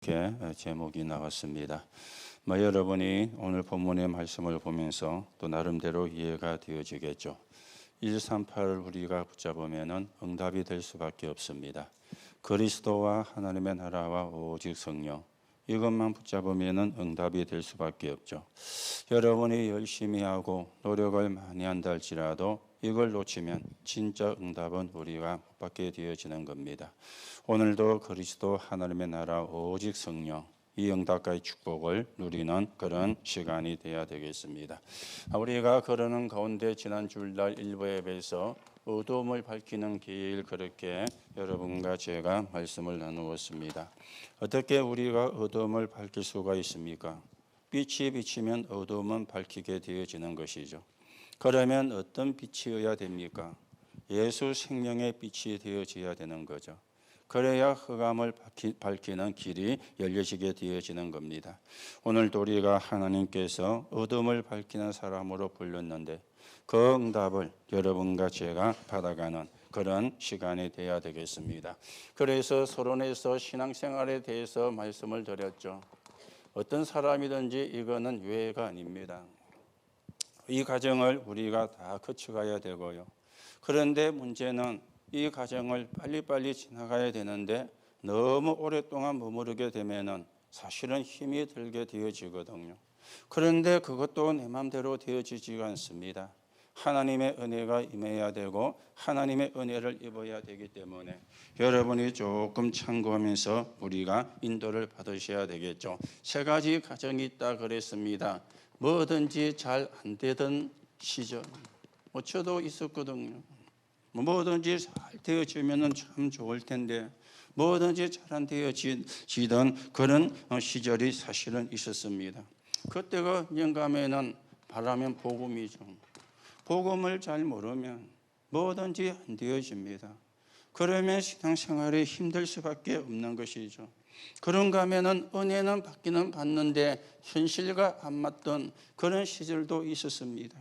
이렇게 제목이 나왔습니다. 여러분이 오늘 본문의 말씀을 보면서 또 나름대로 이해가 되어지겠죠. 138을 우리가 붙잡으면 응답이 될 수밖에 없습니다. 그리스도와 하나님의 나라와 오직 성령, 이것만 붙잡으면 응답이 될 수밖에 없죠. 여러분이 열심히 하고 노력을 많이 한다 할지라도 이걸 놓치면 진짜 응답은 우리가 못 받게 되어지는 겁니다. 오늘도 그리스도 하나님의 나라 오직 성령, 이 응답과의 축복을 누리는 그런 시간이 되어야 되겠습니다. 우리가 그러는 가운데 지난 주일날 일부 예배에서 어둠을 밝히는 길, 그렇게 여러분과 제가 말씀을 나누었습니다. 어떻게 우리가 어둠을 밝힐 수가 있습니까? 빛이 비치면 어둠은 밝히게 되어지는 것이죠. 그러면 어떤 빛이어야 됩니까? 예수 생명의 빛이 되어져야 되는 거죠. 그래야 흑암을 밝히는 길이 열려지게 되어지는 겁니다. 오늘도 우리가 하나님께서 어둠을 밝히는 사람으로 불렀는데 그 응답을 여러분과 제가 받아가는 그런 시간이 되어야 되겠습니다. 그래서 서론에서 신앙생활에 대해서 말씀을 드렸죠. 어떤 사람이든지 이거는 유예가 아닙니다. 이 과정을 우리가 다 거쳐가야 되고요. 그런데 문제는 이 과정을 빨리빨리 지나가야 되는데 너무 오랫동안 머무르게 되면은 사실은 힘이 들게 되어지거든요. 그런데 그것도 내 마음대로 되어지지가 않습니다. 하나님의 은혜가 임해야 되고 하나님의 은혜를 입어야 되기 때문에 여러분이 조금 참고하면서 우리가 인도를 받으셔야 되겠죠. 세 가지 과정이 있다 그랬습니다. 뭐든지 잘 안 되던 시절, 저도 있었거든요. 뭐든지 잘 되어지면 참 좋을 텐데 뭐든지 잘 안 되어지던 그런 시절이 사실은 있었습니다. 그때가 영감에는 바라면 복음이죠. 복음을 잘 모르면 뭐든지 안 되어집니다. 그러면 신앙생활이 힘들 수밖에 없는 것이죠. 그런가 하면은 은혜는 받기는 받는데 현실과 안 맞던 그런 시절도 있었습니다.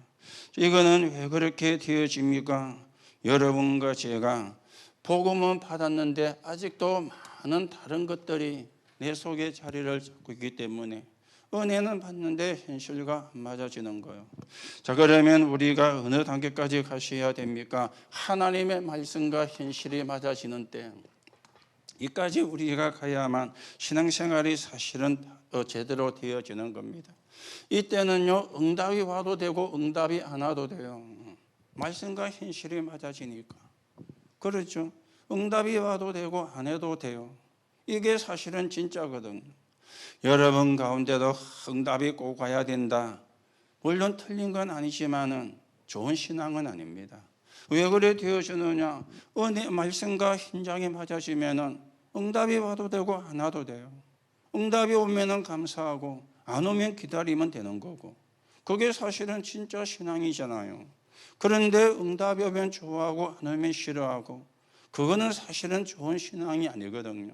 이거는 왜 그렇게 되어집니까? 여러분과 제가 복음은 받았는데 아직도 많은 다른 것들이 내 속에 자리를 잡고 있기 때문에 은혜는 받는데 현실과 안 맞아지는 거예요. 자, 그러면 우리가 어느 단계까지 가셔야 됩니까? 하나님의 말씀과 현실이 맞아지는 때, 이까지 우리가 가야만 신앙생활이 사실은 제대로 되어지는 겁니다. 이때는요, 응답이 와도 되고 응답이 안 와도 돼요. 말씀과 현실이 맞아지니까. 그렇죠? 응답이 와도 되고 안 해도 돼요. 이게 사실은 진짜거든요. 여러분 가운데도 응답이 꼭 와야 된다. 물론 틀린 건 아니지만은 좋은 신앙은 아닙니다. 왜 그래 되어지느냐? 은혜 말씀과 현장이 맞아지면은 응답이 와도 되고 안 와도 돼요. 응답이 오면은 감사하고 안 오면 기다리면 되는 거고. 그게 사실은 진짜 신앙이잖아요. 그런데 응답이 오면 좋아하고 안 오면 싫어하고, 그거는 사실은 좋은 신앙이 아니거든요.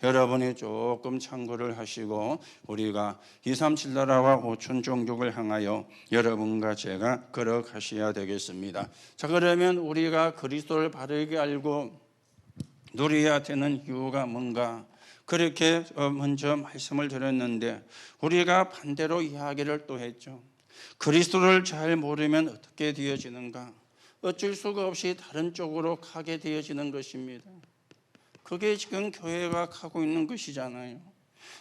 여러분이 조금 참고를 하시고 우리가 237 나라와 5천 종족을 향하여 여러분과 제가 걸어가셔야 되겠습니다. 자, 그러면 우리가 그리스도를 바르게 알고 누려야 되는 이유가 뭔가, 그렇게 먼저 말씀을 드렸는데 우리가 반대로 이야기를 또 했죠. 그리스도를 잘 모르면 어떻게 되어지는가? 어쩔 수가 없이 다른 쪽으로 가게 되어지는 것입니다. 그게 지금 교회가 가고 있는 것이잖아요.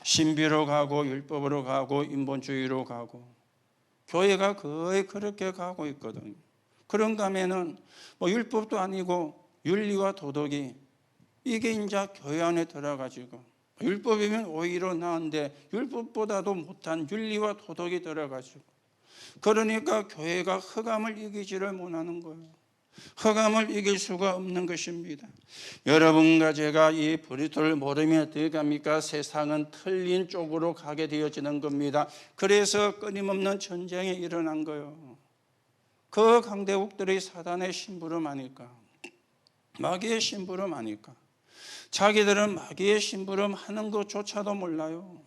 신비로 가고 율법으로 가고 인본주의로 가고 교회가 거의 그렇게 가고 있거든요. 그런가 하면은 율법도 아니고 윤리와 도덕이 이게 이제 교회 안에 들어가지고, 율법이면 오히려 나은데 율법보다도 못한 윤리와 도덕이 들어가지고, 그러니까 교회가 흑암을 이기지를 못하는 거예요. 흑암을 이길 수가 없는 것입니다. 여러분과 제가 이 그리스도를 모르면 어떻게 합니까? 세상은 틀린 쪽으로 가게 되어지는 겁니다. 그래서 끊임없는 전쟁이 일어난 거예요. 그 강대국들이 사단의 심부름하니까, 마귀의 심부름하니까, 자기들은 마귀의 심부름 하는 것조차도 몰라요.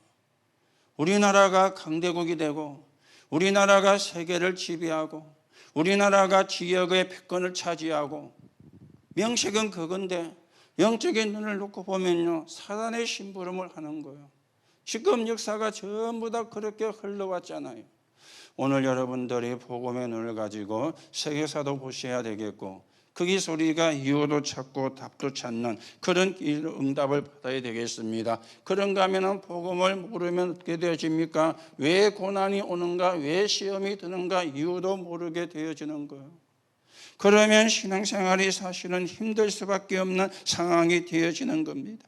우리나라가 강대국이 되고 우리나라가 세계를 지배하고 우리나라가 지역의 패권을 차지하고, 명식은 그건데 영적인 눈을 놓고 보면요, 사단의 심부름을 하는 거예요. 지금 역사가 전부 다 그렇게 흘러왔잖아요. 오늘 여러분들이 복음의 눈을 가지고 세계사도 보셔야 되겠고, 거기서 우리가 이유도 찾고 답도 찾는 그런 응답을 받아야 되겠습니다. 그런가 하면 복음을 모르면 어떻게 되어집니까? 왜 고난이 오는가, 왜 시험이 드는가 이유도 모르게 되어지는 거예요. 그러면 신앙생활이 사실은 힘들 수밖에 없는 상황이 되어지는 겁니다.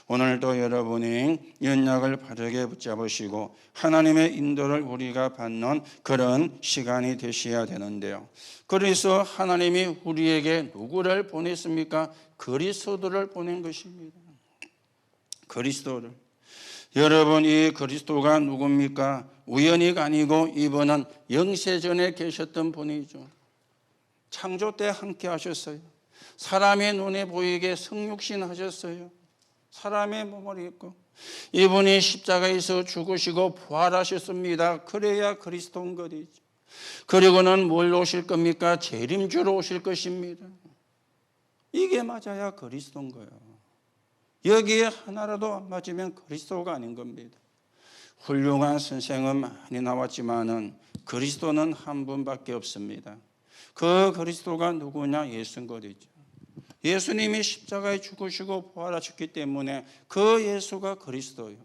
오늘도 여러분이 연약을 바르게 붙잡으시고 하나님의 인도를 우리가 받는 그런 시간이 되셔야 되는데요. 그래서 하나님이 우리에게 누구를 보냈습니까? 그리스도를 보낸 것입니다. 그리스도를. 여러분, 이 그리스도가 누굽니까? 우연히가 아니고 이분은 영세전에 계셨던 분이죠. 창조 때 함께 하셨어요. 사람의 눈에 보이게 성육신 하셨어요. 사람의 몸을 입고 이분이 십자가에서 죽으시고 부활하셨습니다. 그래야 그리스도인 것이죠. 그리고는 뭘 오실 겁니까? 재림주로 오실 것입니다. 이게 맞아야 그리스도인 거예요. 여기에 하나라도 안 맞으면 그리스도가 아닌 겁니다. 훌륭한 선생은 많이 나왔지만은 그리스도는 한 분밖에 없습니다. 그 그리스도가 누구냐? 예수인 것이죠. 예수님이 십자가에 죽으시고 부활하셨기 때문에 그 예수가 그리스도예요.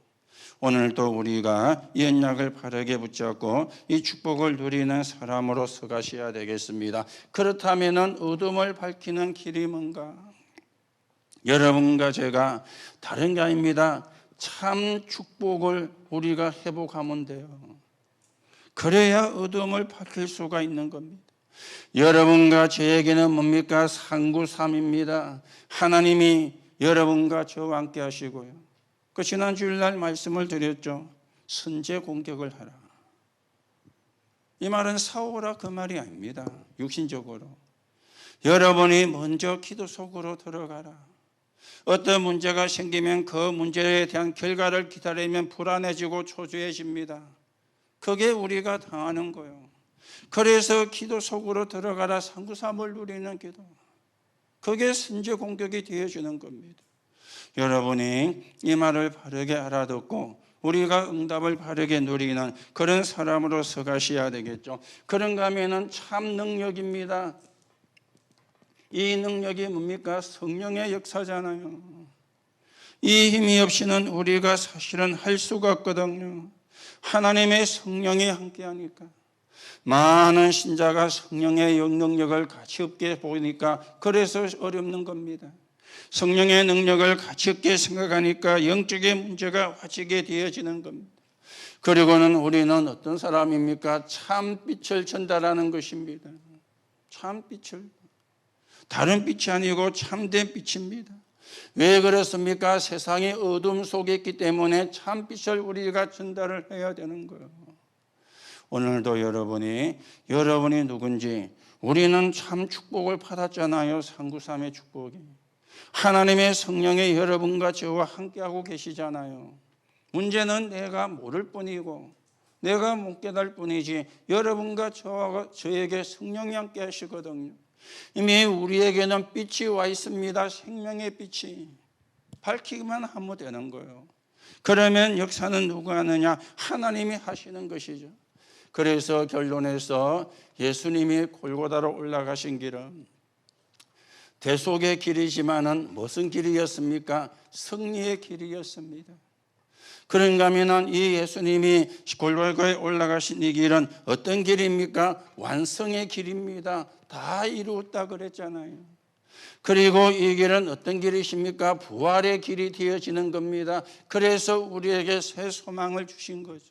오늘도 우리가 이 언약을 바르게 붙잡고 이 축복을 누리는 사람으로 서가셔야 되겠습니다. 그렇다면 어둠을 밝히는 길이 뭔가? 여러분과 제가 다른 게 아닙니다. 참 축복을 우리가 회복하면 돼요. 그래야 어둠을 밝힐 수가 있는 겁니다. 여러분과 저에게는 뭡니까? 상구삼입니다. 하나님이 여러분과 저와 함께 하시고요. 그 지난 주일날 말씀을 드렸죠. 선제 공격을 하라. 이 말은 싸우라 그 말이 아닙니다. 육신적으로. 여러분이 먼저 기도 속으로 들어가라. 어떤 문제가 생기면 그 문제에 대한 결과를 기다리면 불안해지고 초조해집니다. 그게 우리가 당하는 거예요. 그래서 기도 속으로 들어가라. 상구삼을 누리는 기도. 그게 선제 공격이 되어주는 겁니다. 여러분이 이 말을 바르게 알아듣고 우리가 응답을 바르게 누리는 그런 사람으로 서가셔야 되겠죠. 그런가 하면은 참 능력입니다. 이 능력이 뭡니까? 성령의 역사잖아요. 이 힘이 없이는 우리가 사실은 할 수가 없거든요. 하나님의 성령이 함께하니까. 많은 신자가 성령의 영능력을 가치 없게 보니까 그래서 어렵는 겁니다. 성령의 능력을 가치 없게 생각하니까 영적인 문제가 화지게 되어지는 겁니다. 그리고는 우리는 어떤 사람입니까? 참빛을 전달하는 것입니다. 참빛을. 다른 빛이 아니고 참된 빛입니다. 왜 그렇습니까? 세상이 어둠 속에 있기 때문에 참빛을 우리가 전달을 해야 되는 거예요. 오늘도 여러분이 누군지 우리는 참 축복을 받았잖아요. 상구삼의 축복이. 하나님의 성령이 여러분과 저와 함께하고 계시잖아요. 문제는 내가 모를 뿐이고 내가 못 깨달을 뿐이지 여러분과 저에게 성령이 함께 하시거든요. 이미 우리에게는 빛이 와 있습니다. 생명의 빛이. 밝히기만 하면 되는 거예요. 그러면 역사는 누가 하느냐? 하나님이 하시는 것이죠. 그래서 결론에서 예수님이 골고다로 올라가신 길은 대속의 길이지만은 무슨 길이었습니까? 승리의 길이었습니다. 그런가 하면 이 예수님이 골고다에 올라가신 이 길은 어떤 길입니까? 완성의 길입니다. 다 이루었다 그랬잖아요. 그리고 이 길은 어떤 길이십니까? 부활의 길이 되어지는 겁니다. 그래서 우리에게 새 소망을 주신 거죠.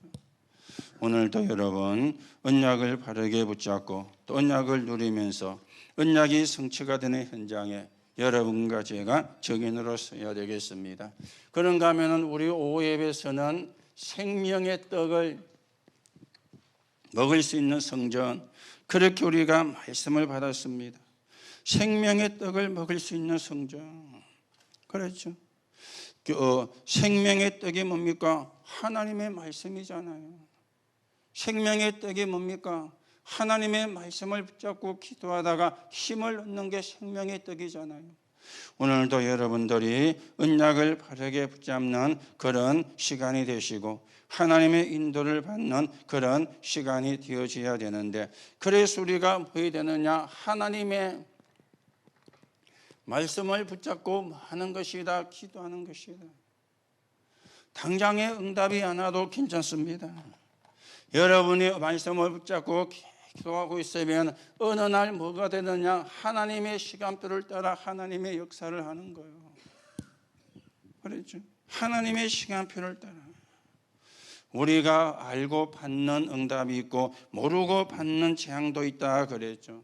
오늘도 여러분 언약을 바르게 붙잡고 또 언약을 누리면서 언약이 성취가 되는 현장에 여러분과 제가 증인으로 서야 되겠습니다. 그런가 하면 우리 오후 예배에서는 생명의 떡을 먹을 수 있는 성전, 그렇게 우리가 말씀을 받았습니다. 생명의 떡을 먹을 수 있는 성전. 그렇죠. 생명의 떡이 뭡니까? 하나님의 말씀이잖아요. 생명의 떡이 뭡니까? 하나님의 말씀을 붙잡고 기도하다가 힘을 얻는 게 생명의 떡이잖아요. 오늘도 여러분들이 언약을 바르게 붙잡는 그런 시간이 되시고 하나님의 인도를 받는 그런 시간이 되어져야 되는데, 그래서 우리가 뭐 해야 되느냐? 하나님의 말씀을 붙잡고 하는 것이다. 기도하는 것이다. 당장의 응답이 안 와도 괜찮습니다. 여러분이 말씀을 붙잡고 기도하고 있으면 어느 날 뭐가 되느냐? 하나님의 시간표를 따라 하나님의 역사를 하는 거예요. 그렇죠? 하나님의 시간표를 따라. 우리가 알고 받는 응답이 있고 모르고 받는 재앙도 있다 그랬죠.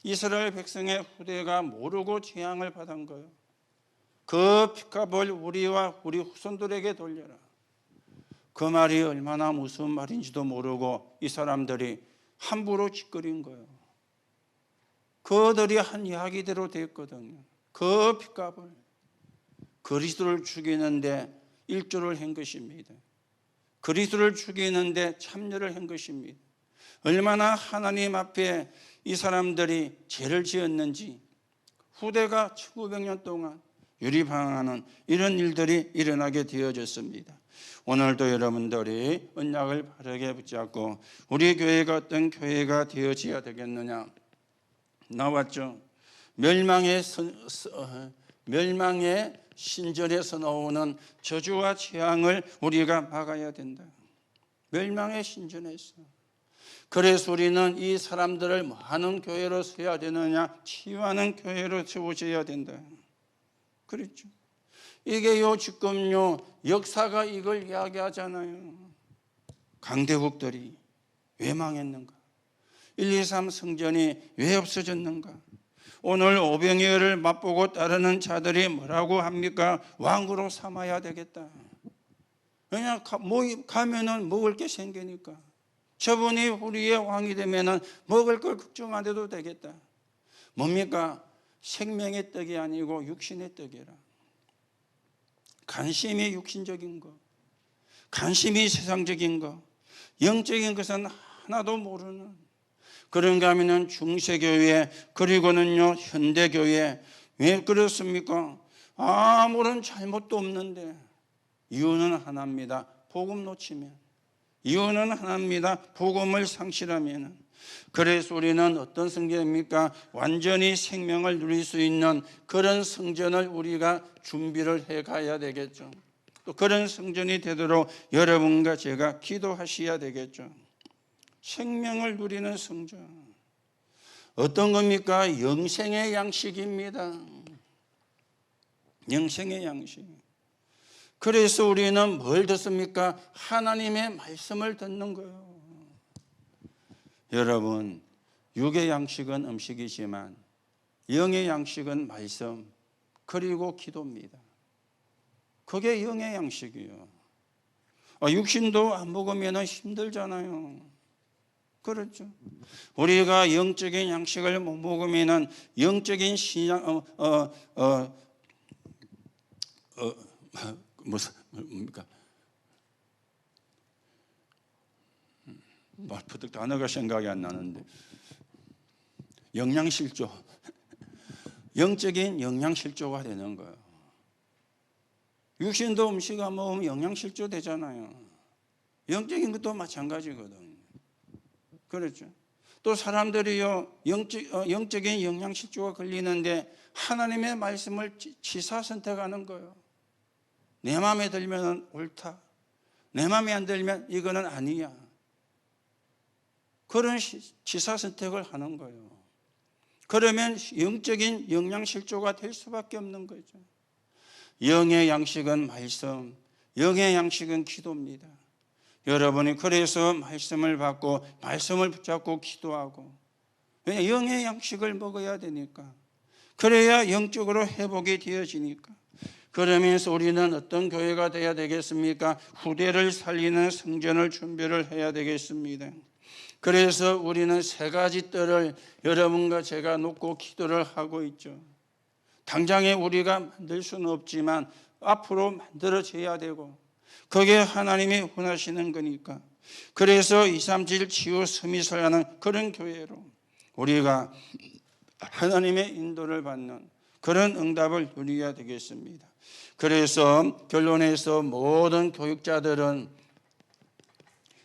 이스라엘 백성의 후대가 모르고 재앙을 받은 거예요. 그 핏값을 우리와 우리 후손들에게 돌려라. 그 말이 얼마나 무서운 말인지도 모르고 이 사람들이 함부로 짓거린 거예요. 그들이 한 이야기대로 됐거든요. 그 핏값을 그리스도를 죽이는데 일조를 한 것입니다. 그리스도를 죽이는데 참여를 한 것입니다. 얼마나 하나님 앞에 이 사람들이 죄를 지었는지 후대가 1900년 동안 유리방황하는 이런 일들이 일어나게 되어졌습니다. 오늘도 여러분들이 언약을 바르게 붙잡고 우리 교회가 어떤 교회가 되어져야 되겠느냐? 나왔죠. 멸망의 신전에서 나오는 저주와 재앙을 우리가 막아야 된다. 멸망의 신전에서. 그래서 우리는 이 사람들을 뭐 하는 교회로 세워야 되느냐? 치유하는 교회로 세워져야 된다. 그렇죠. 이게요, 지금요, 역사가 이걸 이야기하잖아요. 강대국들이 왜 망했는가? 1, 2, 3 성전이 왜 없어졌는가? 오늘 오병이어를 맛보고 따르는 자들이 뭐라고 합니까? 왕으로 삼아야 되겠다. 그냥 가면은 먹을 게 생기니까. 저분이 우리의 왕이 되면은 먹을 걸 걱정 안 해도 되겠다. 뭡니까? 생명의 떡이 아니고 육신의 떡이라. 관심이 육신적인 거, 관심이 세상적인 거, 영적인 것은 하나도 모르는. 그런가 하면 중세교회 그리고는요 현대교회 왜 그렇습니까? 아무런 잘못도 없는데 이유는 하나입니다. 복음 놓치면. 이유는 하나입니다. 복음을 상실하면. 그래서 우리는 어떤 성전입니까? 완전히 생명을 누릴 수 있는 그런 성전을 우리가 준비를 해 가야 되겠죠. 또 그런 성전이 되도록 여러분과 제가 기도하셔야 되겠죠. 생명을 누리는 성전. 어떤 겁니까? 영생의 양식입니다. 영생의 양식. 그래서 우리는 뭘 듣습니까? 하나님의 말씀을 듣는 거예요. 여러분, 육의 양식은 음식이지만 영의 양식은 말씀 그리고 기도입니다. 그게 영의 양식이에요. 육신도 안 먹으면 힘들잖아요. 그렇죠. 우리가 영적인 양식을 못 먹으면 영적인 신앙 뭡니까? 말푸득 단어가 생각이 안 나는데 영양실조, 영적인 영양실조가 되는 거예요. 육신도 음식 안 먹으면 영양실조 되잖아요. 영적인 것도 마찬가지거든요. 그렇죠. 또 사람들이요 영적인 영양실조가 걸리는데 하나님의 말씀을 지사 선택하는 거예요. 내 마음에 들면 옳다, 내 마음에 안 들면 이거는 아니야. 그런 지사 선택을 하는 거예요. 그러면 영적인 영양실조가 될 수밖에 없는 거죠. 영의 양식은 말씀, 영의 양식은 기도입니다. 여러분이 그래서 말씀을 받고 말씀을 붙잡고 기도하고, 왜냐 영의 양식을 먹어야 되니까. 그래야 영적으로 회복이 되어지니까. 그러면서 우리는 어떤 교회가 되어야 되겠습니까? 후대를 살리는 성전을 준비를 해야 되겠습니다. 그래서 우리는 세 가지 뜰을 여러분과 제가 놓고 기도를 하고 있죠. 당장에 우리가 만들 수는 없지만 앞으로 만들어져야 되고, 그게 하나님이 원하시는 거니까. 그래서 237 치유 서미설하는 그런 교회로 우리가 하나님의 인도를 받는 그런 응답을 누려야 되겠습니다. 그래서 결론에서 모든 교육자들은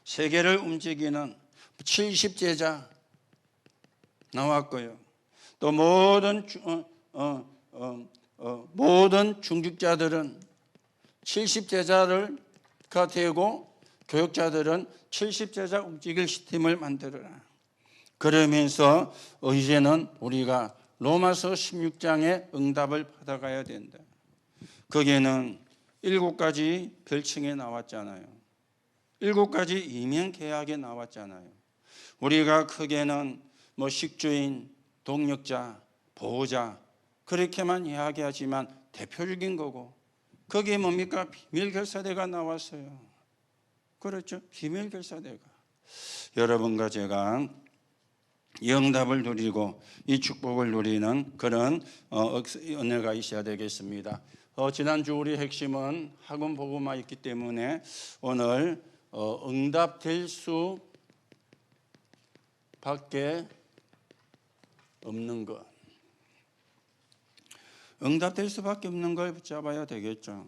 세계를 움직이는 70제자 나왔고요. 또 모든 중직자들은 70제자가 되고 교육자들은 70제자 움직일 시스템을 만들어라. 그러면서 이제는 우리가 로마서 16장의 응답을 받아가야 된다. 거기에는 7가지 별칭에 나왔잖아요. 7가지 이면 계약에 나왔잖아요. 우리가 크게는 식주인, 동력자, 보호자 그렇게만 이야기하지만 대표적인 거고, 거기에 뭡니까? 비밀결사대가 나왔어요. 그렇죠? 비밀결사대가. 여러분과 제가 이 응답을 누리고 이 축복을 누리는 그런 은혜가 있어야 되겠습니다. 지난주 우리 핵심은 학원 복음화 있기 때문에 오늘 응답될 수밖에 없는 것, 응답될 수밖에 없는 걸 붙잡아야 되겠죠.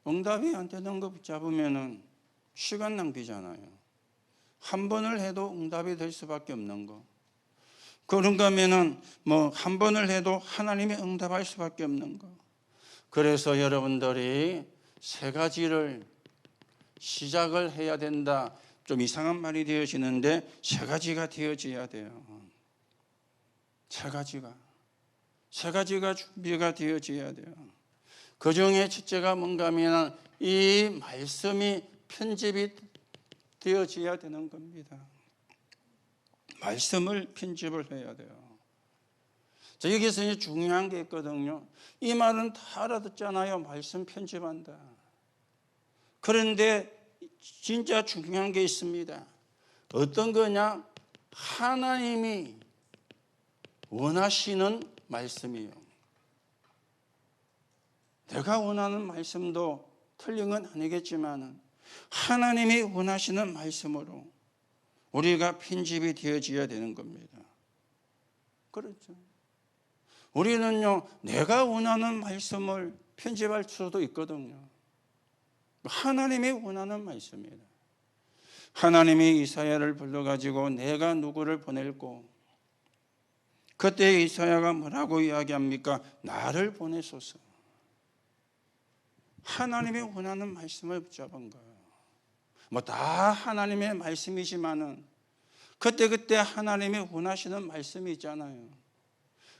응답이 안 되는 거 붙잡으면은 시간 낭비잖아요. 한 번을 해도 응답이 될 수밖에 없는 거. 그런가 하면은 한 번을 해도 하나님이 응답할 수밖에 없는 거. 그래서 여러분들이 3가지를 시작을 해야 된다. 좀 이상한 말이 되어지는데 3가지가 되어져야 돼요. 3가지가 준비가 되어져야 돼요. 그 중에 첫째가 뭔가 하면 이 말씀이 편집이 되어져야 되는 겁니다. 말씀을 편집을 해야 돼요. 자, 여기서 이제 중요한 게 있거든요. 이 말은 다 알아듣잖아요. 말씀 편집한다. 그런데 진짜 중요한 게 있습니다. 어떤 거냐? 하나님이 원하시는 말씀이에요. 내가 원하는 말씀도 틀린 건 아니겠지만 하나님이 원하시는 말씀으로 우리가 편집이 되어져야 되는 겁니다. 그렇죠. 우리는요, 내가 원하는 말씀을 편집할 수도 있거든요. 하나님이 원하는 말씀이다. 하나님이 이사야를 불러가지고 내가 누구를 보낼고, 그때 이사야가 뭐라고 이야기합니까? 나를 보내소서. 하나님이 원하는 말씀을 붙잡은 거예요. 다 하나님의 말씀이지만은 그때 하나님이 원하시는 말씀이 있잖아요.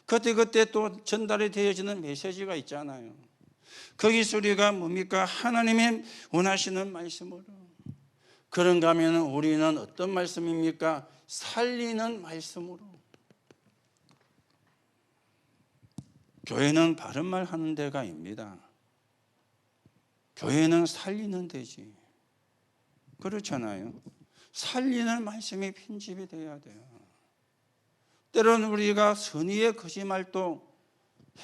그때 또 전달이 되어지는 메시지가 있잖아요. 거기서 우리가 뭡니까? 하나님의 원하시는 말씀으로. 그런가 하면 우리는 어떤 말씀입니까? 살리는 말씀으로. 교회는 바른 말 하는 데가 아닙니다. 교회는 살리는 데지. 그렇잖아요. 살리는 말씀이 편집이 돼야 돼요. 때로는 우리가 선의의 거짓말도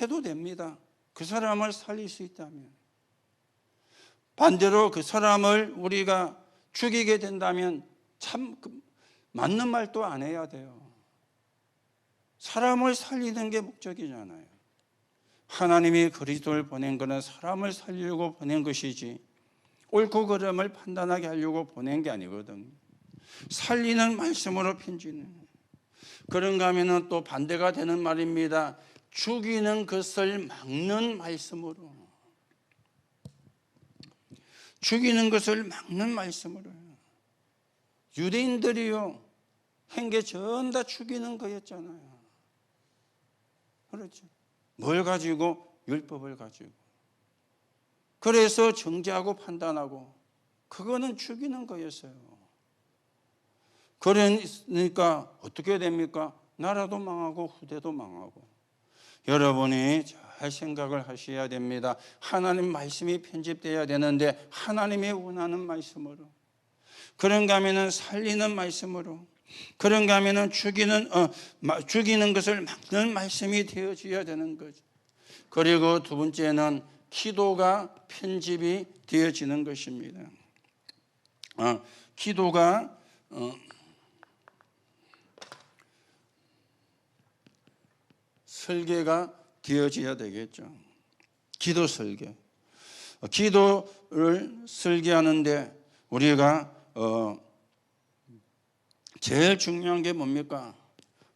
해도 됩니다. 그 사람을 살릴 수 있다면. 반대로 그 사람을 우리가 죽이게 된다면 참 맞는 말도 안 해야 돼요. 사람을 살리는 게 목적이잖아요. 하나님이 그리스도를 보낸 것은 사람을 살리려고 보낸 것이지 옳고 그름을 판단하게 하려고 보낸 게 아니거든요. 살리는 말씀으로 편지는. 그런가 하면 또 반대가 되는 말입니다. 죽이는 것을 막는 말씀으로. 죽이는 것을 막는 말씀으로. 유대인들이요, 한 게 전 다 죽이는 거였잖아요. 그렇죠. 뭘 가지고? 율법을 가지고. 그래서 정죄하고 판단하고, 그거는 죽이는 거였어요. 그러니까 어떻게 됩니까? 나라도 망하고 후대도 망하고. 여러분이 잘 생각을 하셔야 됩니다. 하나님 말씀이 편집되어야 되는데 하나님이 원하는 말씀으로. 그런가 하면은 살리는 말씀으로. 그런가 하면은 죽이는 것을 막는 말씀이 되어져야 되는 거죠. 그리고 두 번째는 기도가 편집이 되어지는 것입니다. 기도가 설계가 되어져야 되겠죠. 기도 설계. 기도를 설계하는데 우리가 제일 중요한 게 뭡니까?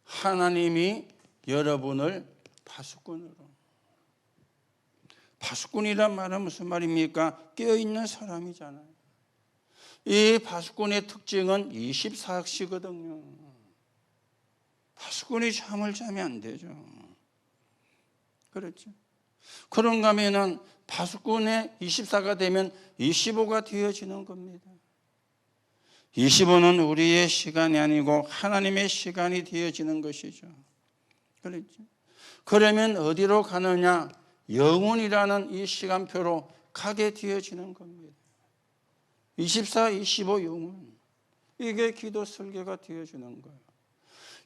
하나님이 여러분을 파수꾼으로. 파수꾼이란 말은 무슨 말입니까? 깨어있는 사람이잖아요. 이 파수꾼의 특징은 24시거든요. 파수꾼이 잠을 자면 안 되죠. 그렇죠? 그런가 하면은 파수꾼의 24가 되면 25가 되어지는 겁니다. 25는 우리의 시간이 아니고 하나님의 시간이 되어지는 것이죠. 그렇죠? 그러면 어디로 가느냐? 영혼이라는 이 시간표로 가게 되어지는 겁니다. 24, 25 영혼. 이게 기도 설계가 되어지는 거예요.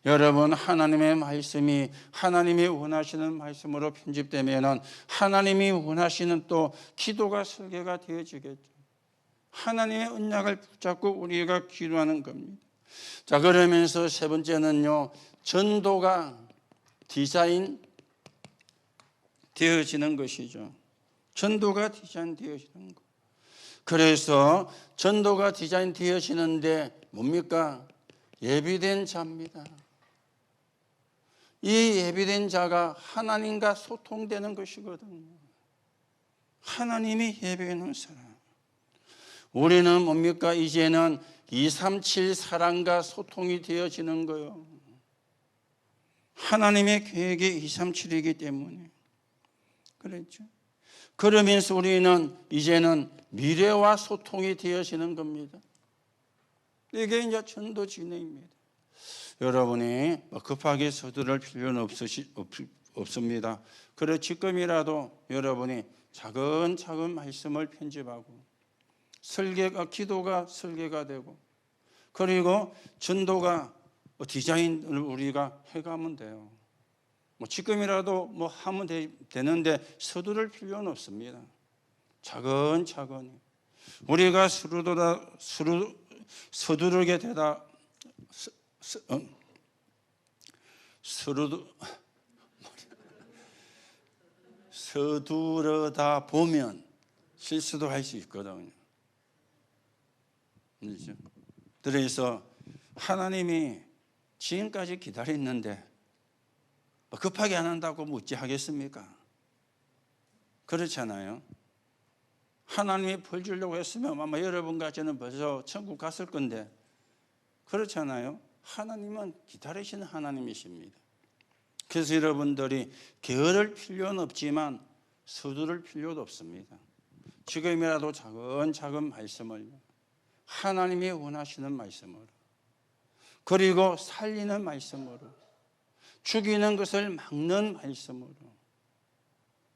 여러분, 하나님의 말씀이 하나님이 원하시는 말씀으로 편집되면 하나님이 원하시는 또 기도가 설계가 되어지겠죠. 하나님의 언약을 붙잡고 우리가 기도하는 겁니다. 자, 그러면서 세 번째는요, 전도가 디자인 되어지는 것이죠. 전도가 디자인 되어지는 것. 그래서 전도가 디자인 되어지는데 뭡니까? 예비된 자입니다. 이 예비된 자가 하나님과 소통되는 것이거든요. 하나님이 예비하는 사람. 우리는 뭡니까? 이제는 237 사랑과 소통이 되어지는 거예요. 하나님의 계획이 237이기 때문에. 그렇죠? 그러면서 우리는 이제는 미래와 소통이 되어지는 겁니다. 이게 이제 전도 진행입니다. 여러분이 급하게 서두를 필요는 없습니다. 그래 지금이라도 여러분이 차근차근 말씀을 편집하고 기도가 설계가 되고 그리고 전도가 디자인을 우리가 해가면 돼요. 지금이라도 하면 되는데 서두를 필요는 없습니다. 차근차근히 우리가 서두르게 되다 서두르다 보면 실수도 할 수 있거든요. 그렇죠? 그래서 하나님이 지금까지 기다렸는데 급하게 안 한다고 어찌 하겠습니까? 그렇잖아요. 하나님이 벌 주려고 했으면 아마 여러분과 저는 벌써 천국 갔을 건데 그렇잖아요. 하나님은 기다리시는 하나님이십니다. 그래서 여러분들이 게으를 필요는 없지만 서두를 필요도 없습니다. 지금이라도 차근차근 말씀을 하나님이 원하시는 말씀으로 그리고 살리는 말씀으로 죽이는 것을 막는 말씀으로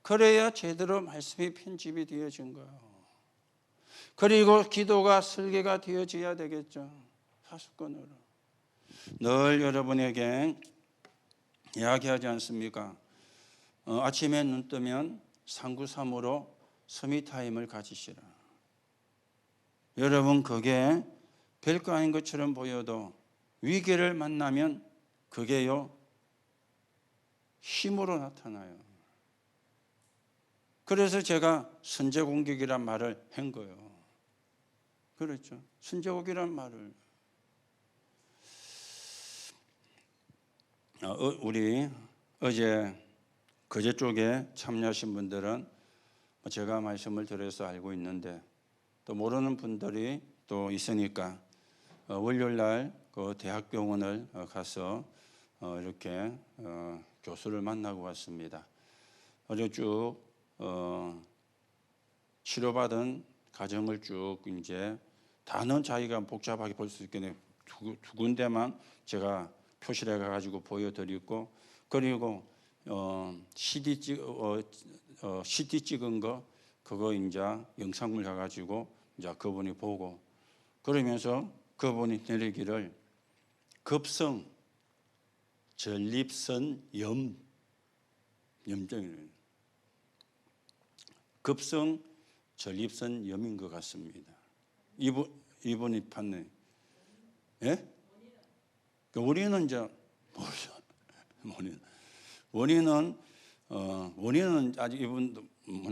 그래야 제대로 말씀이 편집이 되어진 거예요. 그리고 기도가 설계가 되어져야 되겠죠. 파수꾼으로. 늘 여러분에게 이야기하지 않습니까? 아침에 눈 뜨면 393으로 서밋타임을 가지시라. 여러분 그게 별거 아닌 것처럼 보여도 위기를 만나면 그게요 힘으로 나타나요. 그래서 제가 선제공격이란 말을 한 거예요. 그렇죠. 선제공격이란 말을 우리 그제 쪽에 참여하신 분들은 제가 말씀을 들어서 알고 있는데 또 모르는 분들이 또 있으니까 월요일 날 그 대학병원을 가서 이렇게 교수를 만나고 왔습니다. 어제 쭉 치료받은 과정을 쭉 이제 다는 자기가 복잡하게 볼 수 있겠네요. 두 군데만 제가 표시를 해가지고 보여드리고 그리고 CD 찍은 거 그거 이제 영상물 가가지고 이제 그분이 보고 그러면서 그분이 내리기를 급성 전립선 염증이에요. 급성 전립선 염인 것 같습니다. 이분이 판네. 예? 원인은 이제 원인은 원인은 아직 이분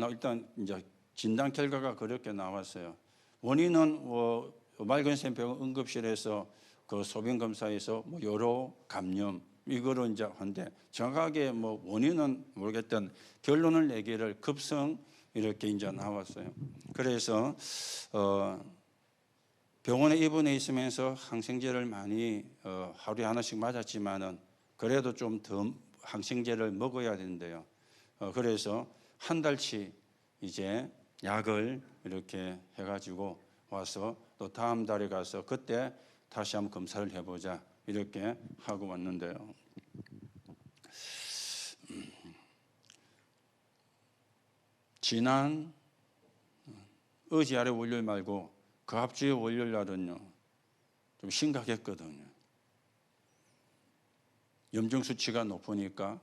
일단 이제 진단 결과가 그렇게 나왔어요. 원인은 말근샘병 응급실에서 그 소변 검사에서 여로 감염 이거로 이제 한데 정확하게 원인은 모르겠던 결론을 내기를 급성 이렇게 이제 나왔어요. 그래서 병원에 입원해 있으면서 항생제를 많이 하루에 하나씩 맞았지만은 그래도 좀 더 항생제를 먹어야 되는데요. 그래서 한 달치 이제 약을 이렇게 해가지고 와서 또 다음 달에 가서 그때 다시 한번 검사를 해보자 이렇게 하고 왔는데요. 지난 어제 아래 월요일 말고 그 앞주에 월요일 날은요 좀 심각했거든요. 염증 수치가 높으니까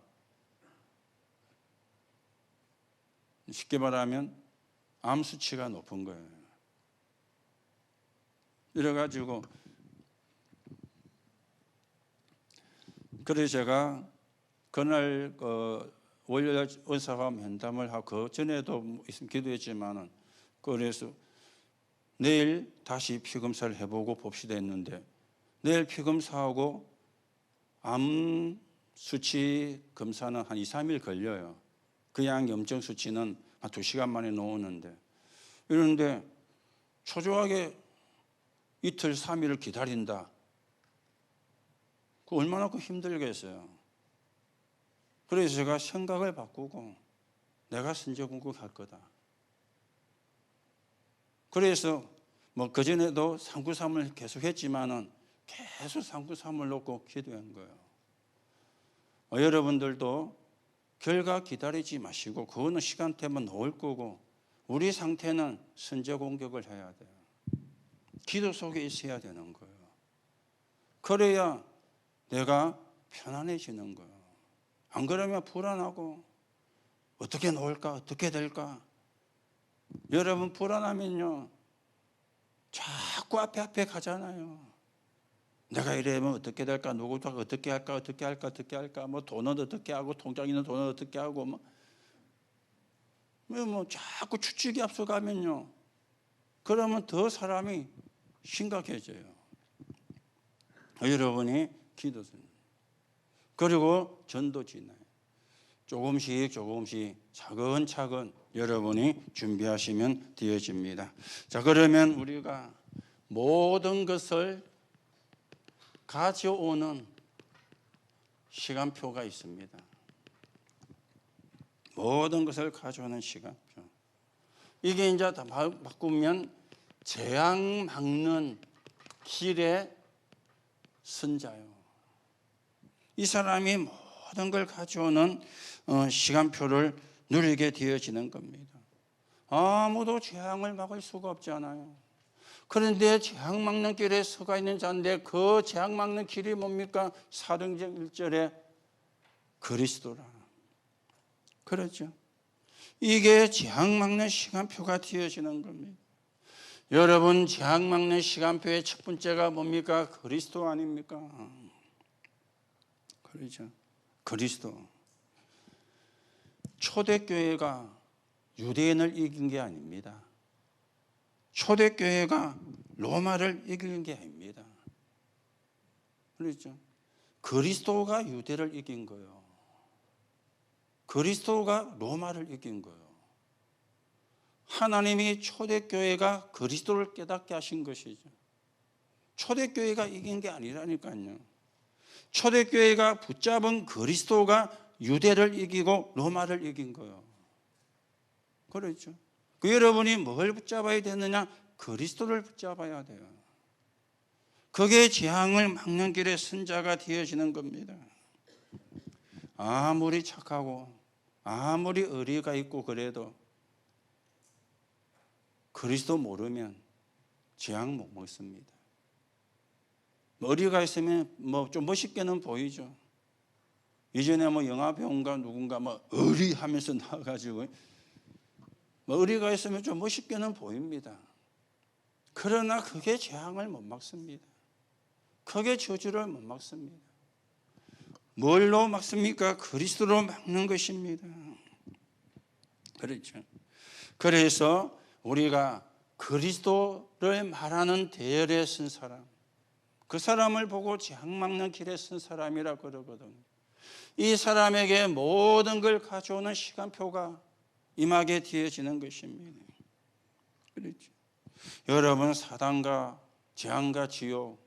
쉽게 말하면 암 수치가 높은 거예요. 이래가지고 그래서 제가 그날 월요일 의사와 면담을 하고 전에도 있으면 기도했지만은 그래서 내일 다시 피검사를 해보고 봅시다 했는데 내일 피검사하고 암 수치 검사는 한 2, 3일 걸려요. 그냥 염증 수치는 한 2시간 만에 나오는데 이런데 초조하게 이틀, 3일을 기다린다. 그 얼마나 힘들겠어요. 그래서 제가 생각을 바꾸고 내가 선제공격할 거다. 그래서 그전에도 393을 계속 했지만은 계속 393을 놓고 기도한 거예요. 여러분들도 결과 기다리지 마시고 그거는 시간대만 나올 거고 우리 상태는 선제 공격을 해야 돼요. 기도 속에 있어야 되는 거예요. 그래야 내가 편안해지는 거예요. 안 그러면 불안하고 어떻게 나올까 어떻게 될까. 여러분 불안하면요 자꾸 앞에 가잖아요. 내가 이러면 어떻게 될까? 누구도 어떻게 할까? 어떻게 할까? 어떻게 할까? 돈은 어떻게 하고 통장에 있는 돈은 어떻게 하고 자꾸 추측이 앞서가면요. 그러면 더 사람이 심각해져요. 여러분이 기도선 그리고 전도지나요. 조금씩 차근차근 여러분이 준비하시면 되어집니다. 자, 그러면 우리가 모든 것을 가져오는 시간표가 있습니다. 모든 것을 가져오는 시간표. 이게 이제 다 바꾸면 재앙 막는 길의 선자요. 이 사람이 모든 걸 가져오는 시간표를 누리게 되어지는 겁니다. 아무도 재앙을 막을 수가 없잖아요. 그런데 재앙 막는 길에 서가 있는 자인데 그 재앙 막는 길이 뭡니까? 사도행전 1절에 그리스도라. 그렇죠. 이게 재앙 막는 시간표가 되어지는 겁니다. 여러분 재앙 막는 시간표의 첫 번째가 뭡니까? 그리스도 아닙니까? 그렇죠. 그리스도. 초대교회가 유대인을 이긴 게 아닙니다. 초대교회가 로마를 이긴 게 아닙니다. 그렇죠. 그리스도가 유대를 이긴 거예요. 그리스도가 로마를 이긴 거예요. 하나님이 초대교회가 그리스도를 깨닫게 하신 것이죠. 초대교회가 이긴 게 아니라니까요. 초대교회가 붙잡은 그리스도가 유대를 이기고 로마를 이긴 거예요. 그렇죠. 여러분이 뭘 붙잡아야 되느냐? 그리스도를 붙잡아야 돼요. 그게 재앙을 막는 길의 선자가 되어지는 겁니다. 아무리 착하고 아무리 의리가 있고 그래도 그리스도 모르면 재앙 못 먹습니다. 의리가 있으면 좀 멋있게는 보이죠. 이전에 영화 배우가 누군가 의리하면서 나와가지고 의리가 있으면 좀 멋있게는 보입니다. 그러나 그게 재앙을 못 막습니다. 그게 저주를 못 막습니다. 뭘로 막습니까? 그리스도로 막는 것입니다. 그렇죠. 그래서 우리가 그리스도를 말하는 대열에 선 사람, 그 사람을 보고 재앙 막는 길에 선 사람이라 그러거든요. 이 사람에게 모든 걸 가져오는 시간표가 임하게 되어지는 것입니다. 그렇죠. 여러분, 사단과 재앙과 지옥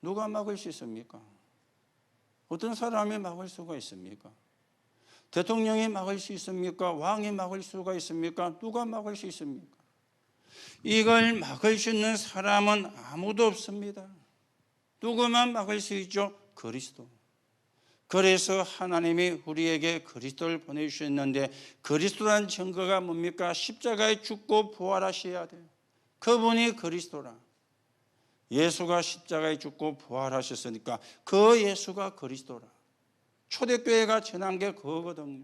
누가 막을 수 있습니까? 어떤 사람이 막을 수가 있습니까? 대통령이 막을 수 있습니까? 왕이 막을 수가 있습니까? 누가 막을 수 있습니까? 이걸 막을 수 있는 사람은 아무도 없습니다. 누구만 막을 수 있죠? 그리스도. 그래서 하나님이 우리에게 그리스도를 보내주셨는데, 그리스도란 증거가 뭡니까? 십자가에 죽고 부활하셔야 돼요. 그분이 그리스도라. 예수가 십자가에 죽고 부활하셨으니까 그 예수가 그리스도라. 초대교회가 전한 게 그거거든요.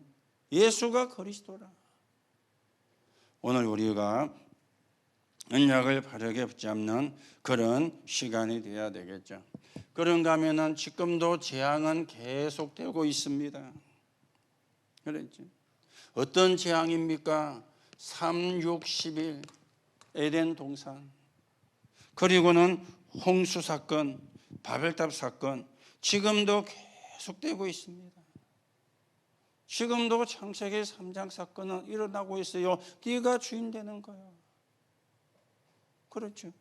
예수가 그리스도라. 오늘 우리가 언약을 바르게 붙잡는 그런 시간이 되어야 되겠죠. 그런가 하면은 지금도 재앙은 계속되고 있습니다. 그렇죠. 어떤 재앙입니까? 3, 6, 11 에덴 동산, 그리고는 홍수 사건, 바벨탑 사건, 지금도 계속되고 있습니다. 지금도 창세기 3장 사건은 일어나고 있어요. 네가 주인 되는 거예요. 그렇죠.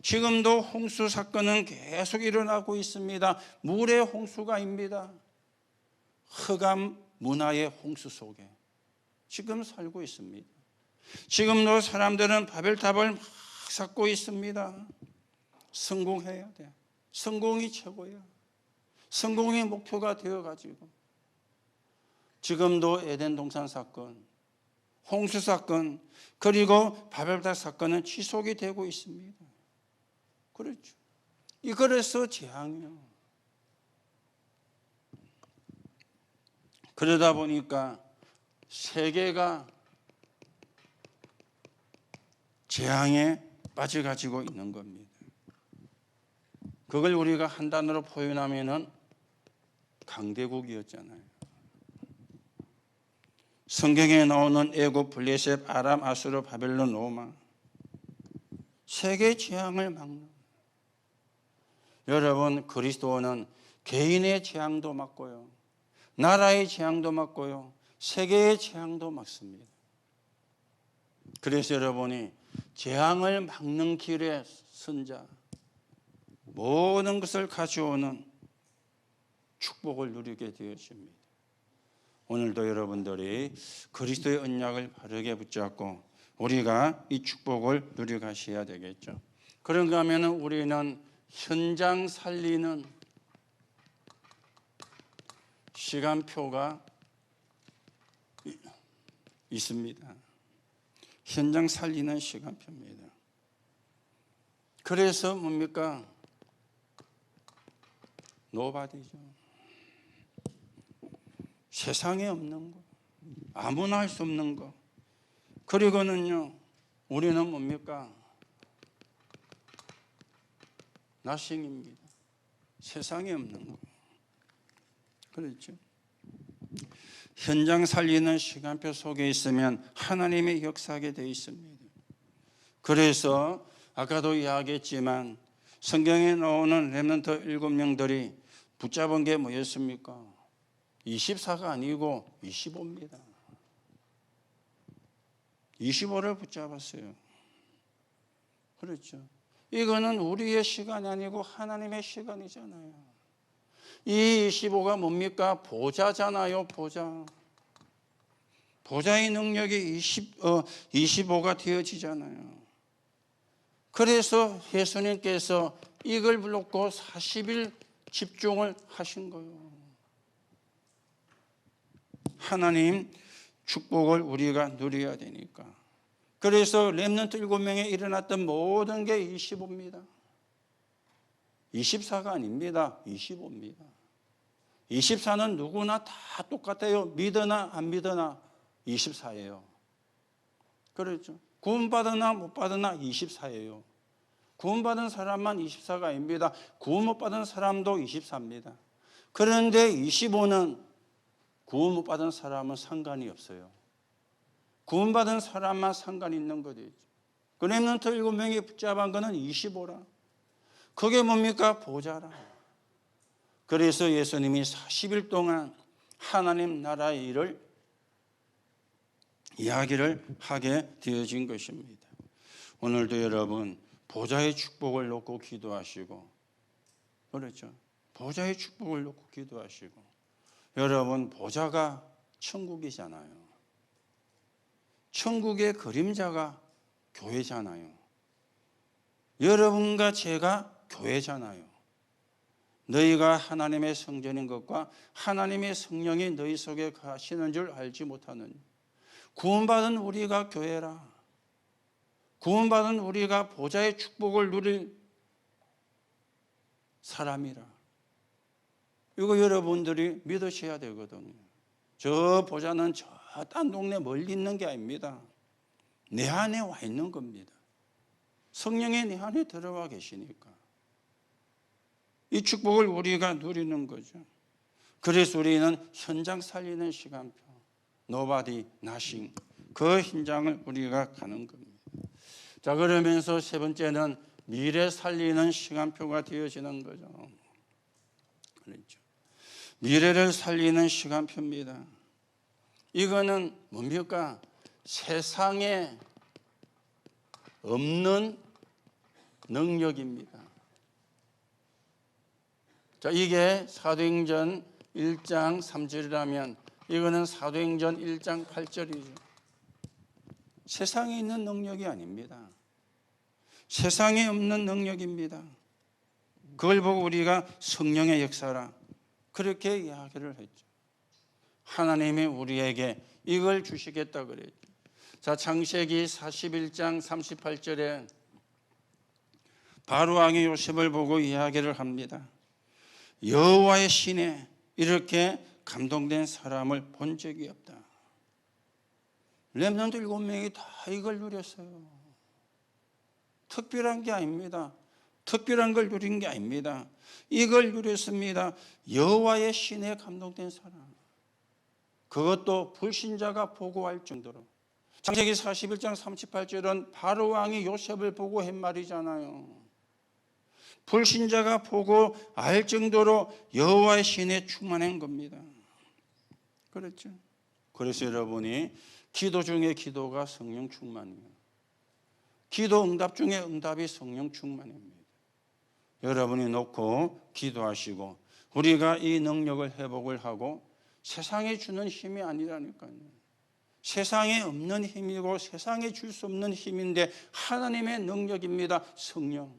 지금도 홍수 사건은 계속 일어나고 있습니다. 물의 홍수가입니다. 흑암 문화의 홍수 속에 지금 살고 있습니다. 지금도 사람들은 바벨탑을 막 쌓고 있습니다. 성공해야 돼. 성공이 최고야. 성공이 목표가 되어가지고 지금도 에덴 동산 사건, 홍수 사건, 그리고 바벨탑 사건은 지속이 되고 있습니다. 그렇죠. 그래서 재앙이요. 그러다 보니까 세계가 재앙에 빠져가지고 있는 겁니다. 그걸 우리가 한 단어로 표현하면은 강대국이었잖아요. 성경에 나오는 애굽, 블레셋, 아람, 아수르, 바벨론, 로마, 세계 재앙을 막는. 여러분, 그리스도는 개인의 재앙도 막고요, 나라의 재앙도 막고요, 세계의 재앙도 막습니다. 그래서 여러분이 재앙을 막는 길에 선자, 모든 것을 가져오는 축복을 누리게 되었습니다. 오늘도 여러분들이 그리스도의 언약을 바르게 붙잡고 우리가 이 축복을 누려가셔야 되겠죠. 그런가 하면 우리는 현장 살리는 시간표가 있습니다. 현장 살리는 시간표입니다. 그래서 뭡니까? 노바디죠. 세상에 없는 거, 아무나 할 수 없는 거. 그리고는요, 우리는 뭡니까? 나싱입니다. 세상에 없는 거. 그렇죠. 현장 살리는 시간표 속에 있으면 하나님의 역사하게 되어 있습니다. 그래서 아까도 이야기했지만 성경에 나오는 렘넌트 7명들이 붙잡은 게 뭐였습니까? 24가 아니고 25입니다. 25를 붙잡았어요. 그렇죠. 이거는 우리의 시간이 아니고 하나님의 시간이잖아요. 이 25가 뭡니까? 보좌잖아요. 보좌의 능력이 25가 되어지잖아요. 그래서 예수님께서 이걸 놓고 40일 집중을 하신 거예요. 하나님 축복을 우리가 누려야 되니까. 그래서 렘넌트 7명에 일어났던 모든 게 25입니다. 24가 아닙니다. 25입니다. 24는 누구나 다 똑같아요. 믿으나 안 믿으나 24예요. 그렇죠. 구원받으나 못 받으나 24예요. 구원받은 사람만 24가 아닙니다. 구원 못 받은 사람도 24입니다. 그런데 25는 구원 못 받은 사람은 상관이 없어요. 구원받은 사람만 상관이 있는 거죠. 그 렘넌트 7명이 붙잡은 거는 25라. 그게 뭡니까? 보좌라. 그래서 예수님이 40일 동안 하나님 나라의 일을 이야기를 하게 되어진 것입니다. 오늘도 여러분 보좌의 축복을 놓고 기도하시고, 그렇죠? 보좌의 축복을 놓고 기도하시고, 여러분 보좌가 천국이잖아요. 천국의 그림자가 교회잖아요. 여러분과 제가 교회잖아요. 너희가 하나님의 성전인 것과 하나님의 성령이 너희 속에 가시는 줄 알지 못하느니. 구원받은 우리가 교회라. 구원받은 우리가 보좌의 축복을 누릴 사람이라. 이거 여러분들이 믿으셔야 되거든요. 저 보좌는 저 딴 동네 멀리 있는 게 아닙니다. 내 안에 와 있는 겁니다. 성령이 내 안에 들어와 계시니까 이 축복을 우리가 누리는 거죠. 그래서 우리는 현장 살리는 시간표, Nobody, Nothing, 그 현장을 우리가 가는 겁니다. 자, 그러면서 세 번째는 미래 살리는 시간표가 되어지는 거죠. 그렇죠. 미래를 살리는 시간표입니다. 이거는 뭡니까? 세상에 없는 능력입니다. 자, 이게 사도행전 1장 3절이라면 이거는 사도행전 1장 8절이죠. 세상에 있는 능력이 아닙니다. 세상에 없는 능력입니다. 그걸 보고 우리가 성령의 역사라 그렇게 이야기를 했죠. 하나님이 우리에게 이걸 주시겠다 그랬죠. 자, 창세기 41장 38절에 바로 왕이 요셉을 보고 이야기를 합니다. 여호와의 신에 이렇게 감동된 사람을 본 적이 없다. 렘넌트 7명이 다 이걸 누렸어요. 특별한 게 아닙니다. 특별한 걸 누린 게 아닙니다. 이걸 누렸습니다. 여호와의 신에 감동된 사람. 그것도 불신자가 보고할 정도로. 창세기 41장 38절은 바로 왕이 요셉을 보고 한 말이잖아요. 불신자가 보고 알 정도로 여호와의 신에 충만한 겁니다. 그렇죠. 그래서 여러분이 기도 중에 기도가 성령 충만이에요. 기도 응답 중에 응답이 성령 충만입니다. 여러분이 놓고 기도하시고 우리가 이 능력을 회복을 하고 세상에 주는 힘이 아니라니까요. 세상에 없는 힘이고 세상에 줄 수 없는 힘인데 하나님의 능력입니다. 성령.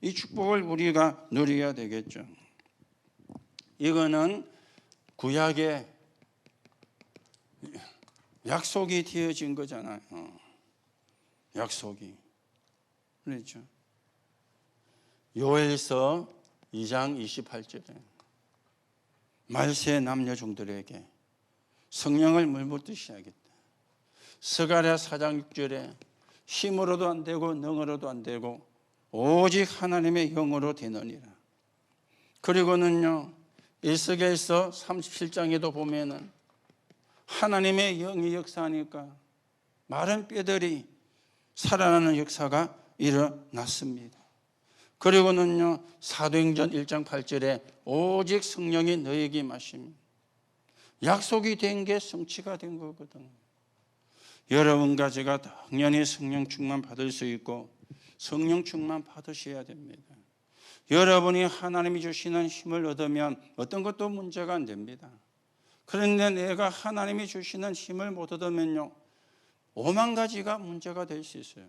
이 축복을 우리가 누려야 되겠죠. 이거는 구약의 약속이 되어진 거잖아요. 약속이. 그렇죠. 요엘서 2장 28절에 말세 남녀 종들에게 성령을 물붓듯이 하겠다. 스가랴 4장 6절에 힘으로도 안 되고 능으로도 안 되고 오직 하나님의 영으로 되느니라. 그리고는요 에스겔서 37장에도 보면은 하나님의 영이 역사하니까 마른 뼈들이 살아나는 역사가 일어났습니다. 그리고는요 사도행전 1장 8절에 오직 성령이 너에게 임하시면 약속이 된 게 성취가 된 거거든요. 여러분과 제가 당연히 성령 충만 받을 수 있고 성령 충만 받으셔야 됩니다. 여러분이 하나님이 주시는 힘을 얻으면 어떤 것도 문제가 안 됩니다. 그런데 내가 하나님이 주시는 힘을 못 얻으면요 5만 가지가 문제가 될 수 있어요.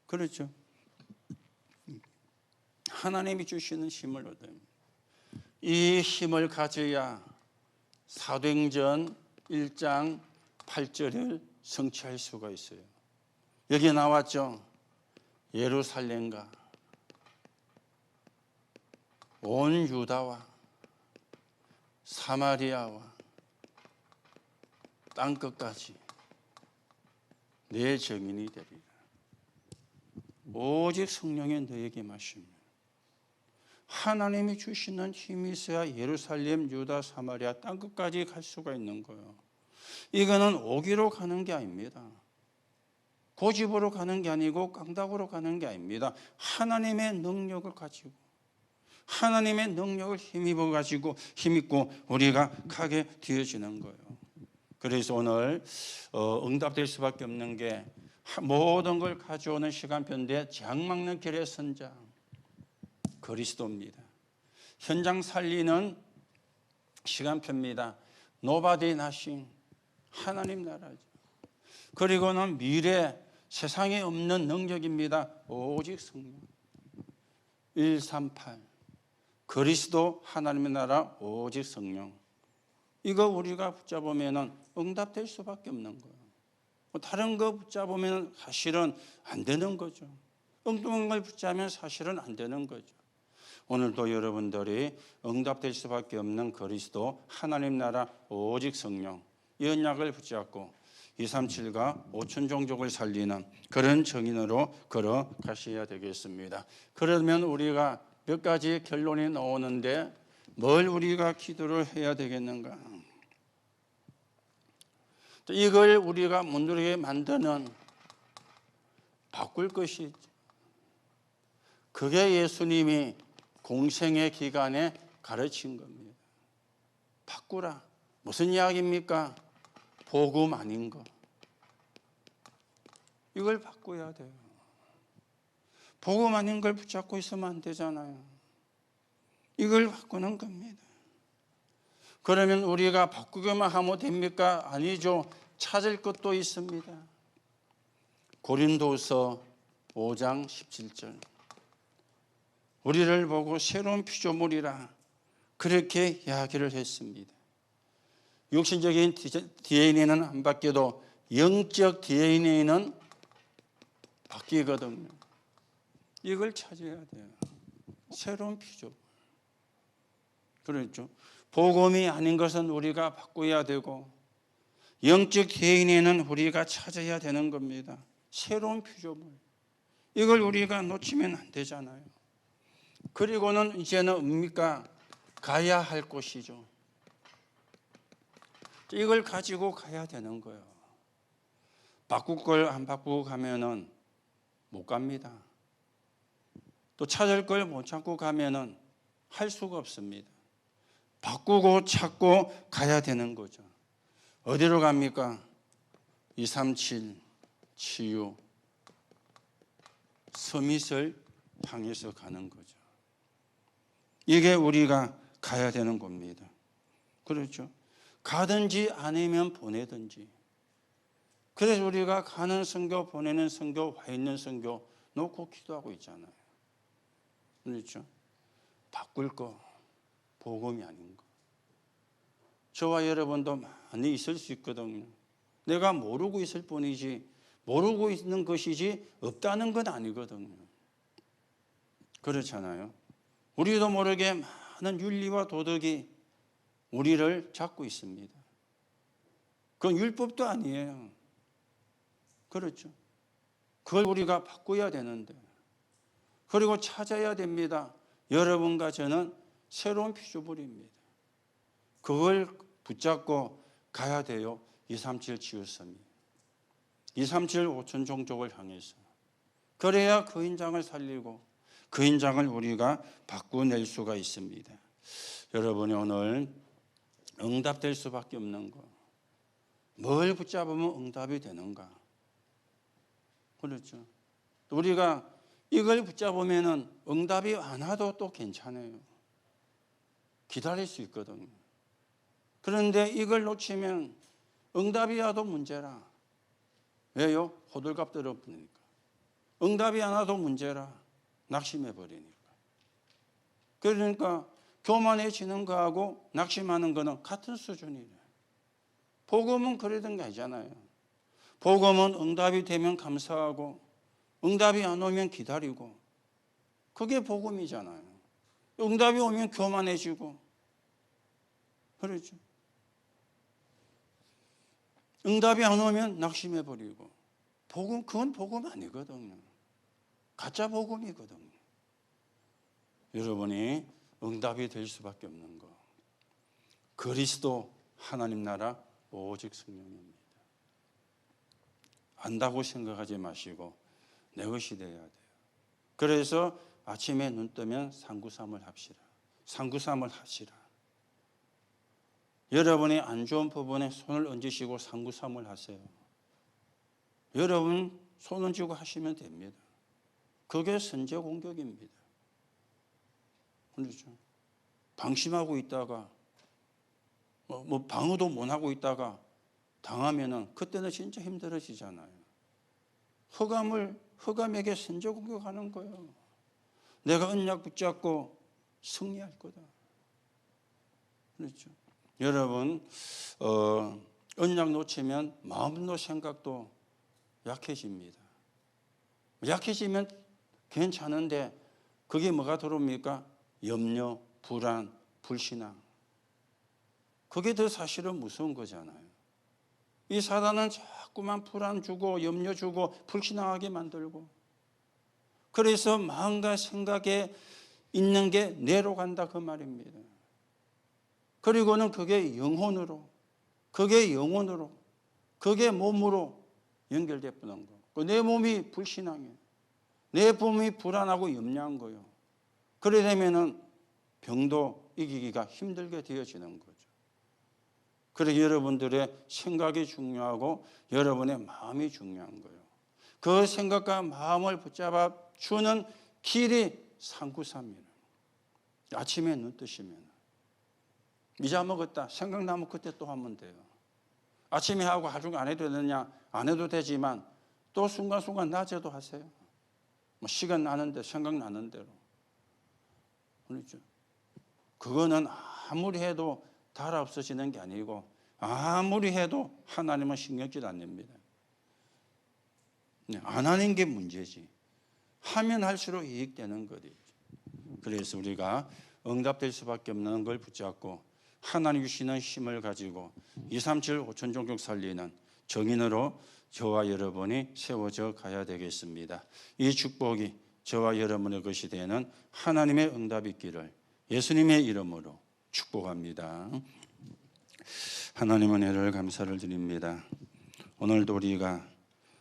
그렇죠. 하나님이 주시는 힘을 얻으면 이 힘을 가져야 사도행전 1장 8절을 성취할 수가 있어요. 여기 나왔죠. 예루살렘과 온 유다와 사마리아와 땅끝까지 내 증인이 되리라. 오직 성령의 너에게 마시면 하나님이 주시는 힘이 있어야 예루살렘, 유다, 사마리아 땅끝까지 갈 수가 있는 거예요. 이거는 오기로 가는 게 아닙니다. 고집으로 가는 게 아니고 깡다구로 가는 게 아닙니다. 하나님의 능력을 가지고, 하나님의 능력을 힘입어 가지고 힘입고 우리가 가게 되어지는 거예요. 그래서 오늘 응답될 수밖에 없는 게 모든 걸 가져오는 시간표인데 장막는 길의 선장 그리스도입니다. 현장 살리는 시간표입니다. Nobody nothing, 하나님 나라죠. 그리고는 미래 세상에 없는 능력입니다. 오직 성령. 138 그리스도 하나님의 나라 오직 성령. 이거 우리가 붙잡으면 응답될 수밖에 없는 거예요. 다른 거 붙잡으면 사실은 안 되는 거죠. 엉뚱한 걸 붙잡으면 사실은 안 되는 거죠. 오늘도 여러분들이 응답될 수밖에 없는 그리스도 하나님 나라 오직 성령 이 언약을 붙잡고 237과 5천 종족을 살리는 그런 정인으로 걸어가셔야 되겠습니다. 그러면 우리가 몇 가지 결론이 나오는데 뭘 우리가 기도를 해야 되겠는가? 이걸 우리가 못 누리게 만드는 바꿀 것이 있죠. 그게 예수님이 공생의 기간에 가르친 겁니다. 바꾸라. 무슨 이야기입니까? 복음 아닌 거. 이걸 바꿔야 돼요. 복음 아닌 걸 붙잡고 있으면 안 되잖아요. 이걸 바꾸는 겁니다. 그러면 우리가 바꾸기만 하면 됩니까? 아니죠. 찾을 것도 있습니다. 고린도서 5장 17절. 우리를 보고 새로운 피조물이라 그렇게 이야기를 했습니다. 육신적인 DNA는 안 바뀌어도 영적 DNA는 바뀌거든요. 이걸 찾아야 돼요. 새로운 피조물. 그렇죠. 복음이 아닌 것은 우리가 바꿔야 되고 영적 DNA는 우리가 찾아야 되는 겁니다. 새로운 피조물. 이걸 우리가 놓치면 안 되잖아요. 그리고는 이제는 뭡니까? 가야 할 곳이죠. 이걸 가지고 가야 되는 거예요. 바꿀 걸 안 바꾸고 가면은 못 갑니다. 또 찾을 걸 못 찾고 가면은 할 수가 없습니다. 바꾸고 찾고 가야 되는 거죠. 어디로 갑니까? 237 치유 서밋을 향해서 가는 거죠. 이게 우리가 가야 되는 겁니다. 그렇죠. 가든지 아니면 보내든지. 그래서 우리가 가는 선교, 보내는 선교, 와 있는 선교 놓고 기도하고 있잖아요. 그렇죠. 바꿀 거, 복음이 아닌 거. 저와 여러분도 많이 있을 수 있거든요. 내가 모르고 있을 뿐이지, 모르고 있는 것이지 없다는 건 아니거든요. 그렇잖아요. 우리도 모르게 많은 윤리와 도덕이 우리를 잡고 있습니다. 그건 율법도 아니에요. 그렇죠. 그걸 우리가 바꿔야 되는데, 그리고 찾아야 됩니다. 여러분과 저는 새로운 피조물입니다. 그걸 붙잡고 가야 돼요. 237 치유섬이 237 5천 종족을 향해서. 그래야 그 인장을 살리고 그 인장을 우리가 바꾸낼 수가 있습니다. 여러분이 오늘 응답될 수밖에 없는 거, 뭘 붙잡으면 응답이 되는가? 그렇죠. 우리가 이걸 붙잡으면 응답이 안 와도 또 괜찮아요. 기다릴 수 있거든요. 그런데 이걸 놓치면 응답이 와도 문제라. 왜요? 호들갑 떨어버리니까. 응답이 안 와도 문제라. 낙심해버리니까. 그러니까 교만해지는 거하고 낙심하는 거는 같은 수준이에요. 복음은 그러던 게 아니잖아요. 복음은 응답이 되면 감사하고 응답이 안 오면 기다리고, 그게 복음이잖아요. 응답이 오면 교만해지고, 그렇죠. 응답이 안 오면 낙심해버리고. 복음, 그건 복음 아니거든요. 가짜 복음이거든요. 여러분이 응답이 될 수밖에 없는 거. 그리스도 하나님 나라 오직 성령입니다. 안다고 생각하지 마시고 내 것이 되어야 돼요. 그래서 아침에 눈 뜨면 상구삼을 합시라. 상구삼을 하시라. 여러분이 안 좋은 부분에 손을 얹으시고 상구삼을 하세요. 여러분 손 얹고 하시면 됩니다. 그게 선제 공격입니다. 그렇죠? 방심하고 있다가 뭐 방어도 못 하고 있다가 당하면은 그때는 진짜 힘들어지잖아요. 흑암에게 선제 공격하는 거예요. 내가 언약 붙잡고 승리할 거다. 그렇죠? 여러분 언약 놓치면 마음도 생각도 약해집니다. 약해지면 괜찮은데 그게 뭐가 들어옵니까? 염려, 불안, 불신앙. 그게 더 사실은 무서운 거잖아요. 이 사단은 자꾸만 불안 주고 염려 주고 불신앙하게 만들고, 그래서 마음과 생각에 있는 게 뇌로 간다 그 말입니다. 그리고는 그게 영혼으로, 그게 몸으로 연결돼 버는 거. 내 몸이 불신앙이에요. 내 몸이 불안하고 염려한 거예요. 그래 되면은 병도 이기기가 힘들게 되어지는 거죠. 그래서 여러분들의 생각이 중요하고 여러분의 마음이 중요한 거예요. 그 생각과 마음을 붙잡아 주는 길이 상구삼이에요. 아침에 눈 뜨시면 잊어먹었다 생각나면 그때 또 하면 돼요. 아침에 하고 하루 안 해도 되느냐? 안 해도 되지만 또 순간순간 낮에도 하세요. 뭐 시간 나는데 생각나는 대로. 그렇죠? 그거는 아무리 해도 달아 없어지는 게 아니고 아무리 해도 하나님은 신경질 안 냅니다. 안 하는 게 문제지. 하면 할수록 이익되는 거지. 그래서 우리가 응답될 수밖에 없는 걸 붙잡고 하나님 주시는 힘을 가지고 237 5천 종족 살리는 정인으로 저와 여러분이 세워져 가야 되겠습니다. 이 축복이 저와 여러분의 것이 되는 하나님의 응답이 있기를 예수님의 이름으로 축복합니다. 하나님 은혜를 감사를 드립니다. 오늘도 우리가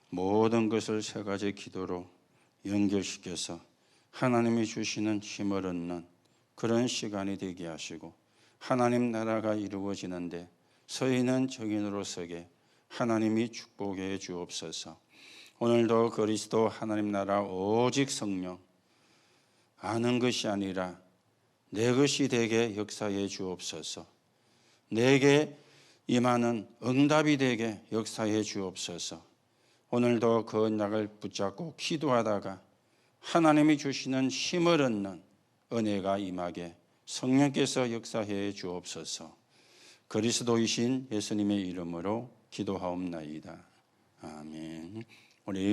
모든 것을 세 가지 기도로 연결시켜서 하나님이 주시는 힘을 얻는 그런 시간이 되게 하시고 하나님 나라가 이루어지는데 서있는 정인으로 서게 하나님이 축복해 주옵소서. 오늘도 그리스도 하나님 나라 오직 성령 아는 것이 아니라 내 것이 되게 역사해 주옵소서. 내게 임하는 응답이 되게 역사해 주옵소서. 오늘도 그 언약을 붙잡고 기도하다가 하나님이 주시는 힘을 얻는 은혜가 임하게 성령께서 역사해 주옵소서. 그리스도이신 예수님의 이름으로 기도하옵나이다. 아멘. 우리